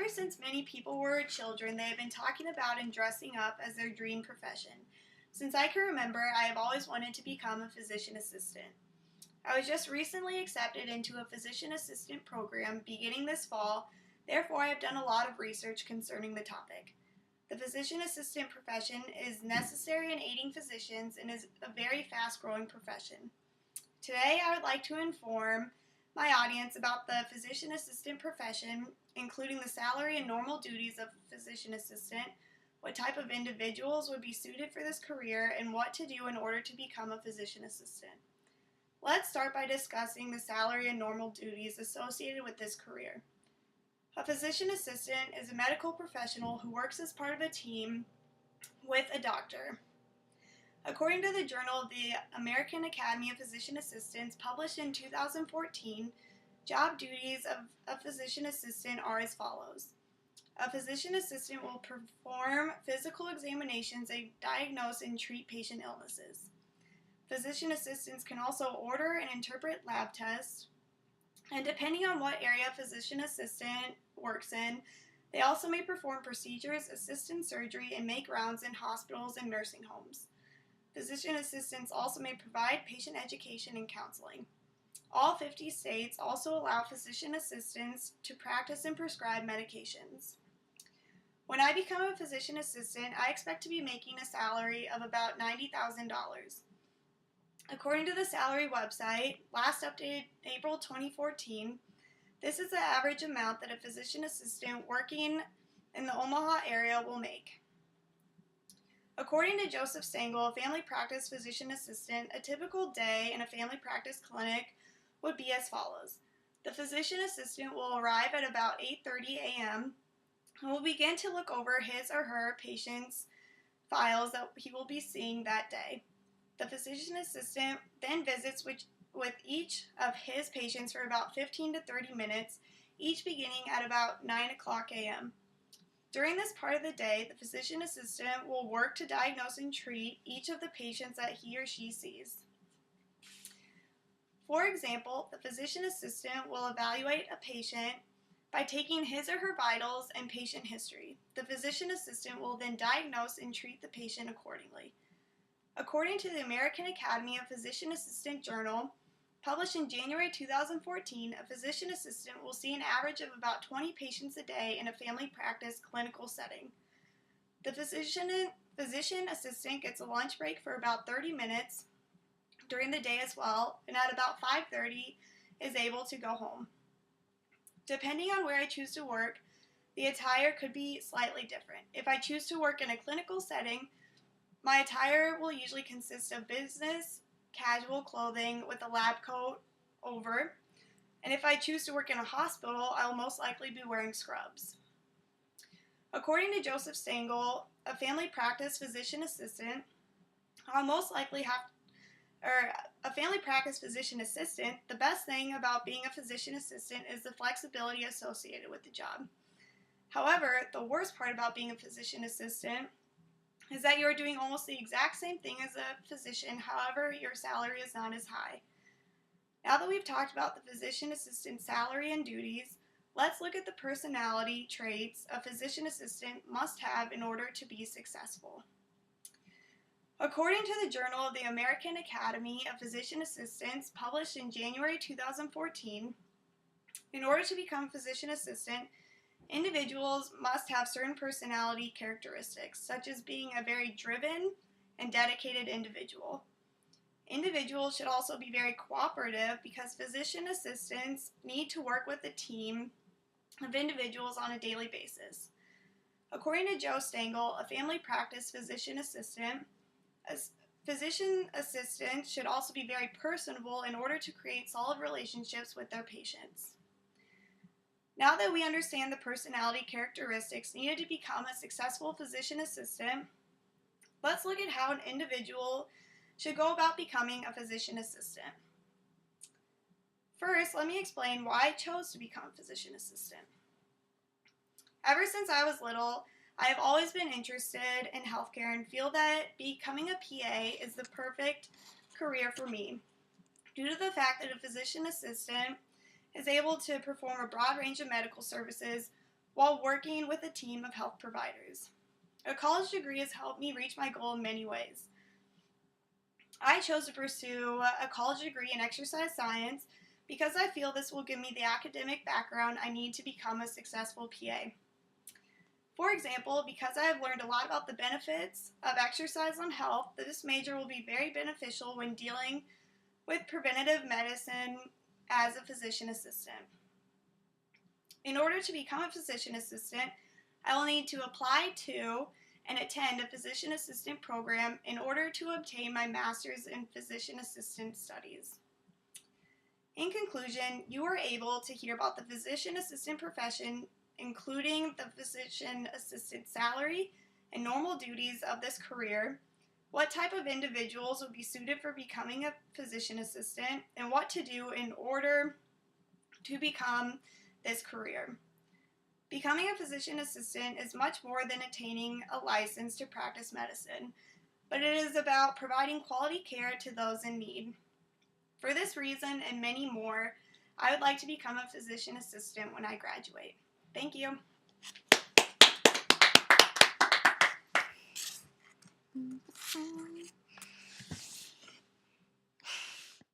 Ever since many people were children, they have been talking about and dressing up as their dream profession. Since I can remember, I have always wanted to become a physician assistant. I was just recently accepted into a physician assistant program beginning this fall, therefore I have done a lot of research concerning the topic. The physician assistant profession is necessary in aiding physicians and is a very fast-growing profession. Today I would like to inform my audience about the physician assistant profession, including the salary and normal duties of a physician assistant, what type of individuals would be suited for this career, and what to do in order to become a physician assistant. Let's start by discussing the salary and normal duties associated with this career. A physician assistant is a medical professional who works as part of a team with a doctor. According to the Journal of the American Academy of Physician Assistants, published in 2014, job duties of a physician assistant are as follows. A physician assistant will perform physical examinations and diagnose and treat patient illnesses. Physician assistants can also order and interpret lab tests, and depending on what area a physician assistant works in, they also may perform procedures, assist in surgery, and make rounds in hospitals and nursing homes. Physician assistants also may provide patient education and counseling. All 50 states also allow physician assistants to practice and prescribe medications. When I become a physician assistant, I expect to be making a salary of about $90,000. According to the salary website, last updated April 2014, this is the average amount that a physician assistant working in the Omaha area will make. According to Joseph Stengel, a family practice physician assistant, a typical day in a family practice clinic would be as follows. The physician assistant will arrive at about 8:30 a.m. and will begin to look over his or her patient's files that he will be seeing that day. The physician assistant then visits with each of his patients for about 15 to 30 minutes, each beginning at about 9 o'clock a.m. During this part of the day, the physician assistant will work to diagnose and treat each of the patients that he or she sees. For example, the physician assistant will evaluate a patient by taking his or her vitals and patient history. The physician assistant will then diagnose and treat the patient accordingly. According to the American Academy of Physician Assistant Journal, published in January 2014, a physician assistant will see an average of about 20 patients a day in a family practice clinical setting. The physician assistant gets a lunch break for about 30 minutes during the day as well, and at about 5:30 is able to go home. Depending on where I choose to work, the attire could be slightly different. If I choose to work in a clinical setting, my attire will usually consist of business casual clothing with a lab coat over, and if I choose to work in a hospital, I will most likely be wearing scrubs. According to Joseph Stengel, a family practice physician assistant, I'll most likely a family practice physician assistant, the best thing about being a physician assistant is the flexibility associated with the job. However, the worst part about being a physician assistant is that you are doing almost the exact same thing as a physician, however, your salary is not as high. Now that we've talked about the physician assistant salary and duties, let's look at the personality traits a physician assistant must have in order to be successful. According to the Journal of the American Academy of Physician Assistants, published in January 2014, in order to become a physician assistant, individuals must have certain personality characteristics, such as being a very driven and dedicated individual. Individuals should also be very cooperative because physician assistants need to work with a team of individuals on a daily basis. According to Joe Stengel, a family practice physician assistant, a physician assistant should also be very personable in order to create solid relationships with their patients. Now that we understand the personality characteristics needed to become a successful physician assistant, let's look at how an individual should go about becoming a physician assistant. First, let me explain why I chose to become a physician assistant. Ever since I was little, I have always been interested in healthcare and feel that becoming a PA is the perfect career for me, due to the fact that a physician assistant is able to perform a broad range of medical services while working with a team of health providers. A college degree has helped me reach my goal in many ways. I chose to pursue a college degree in exercise science because I feel this will give me the academic background I need to become a successful PA. For example, because I have learned a lot about the benefits of exercise on health, this major will be very beneficial when dealing with preventative medicine as a physician assistant. In order to become a physician assistant, I will need to apply to and attend a physician assistant program in order to obtain my master's in physician assistant studies. In conclusion, you are able to hear about the physician assistant profession, including the physician assistant salary and normal duties of this career, what type of individuals would be suited for becoming a physician assistant, and what to do in order to become this career. Becoming a physician assistant is much more than attaining a license to practice medicine, but it is about providing quality care to those in need. For this reason and many more, I would like to become a physician assistant when I graduate. Thank you.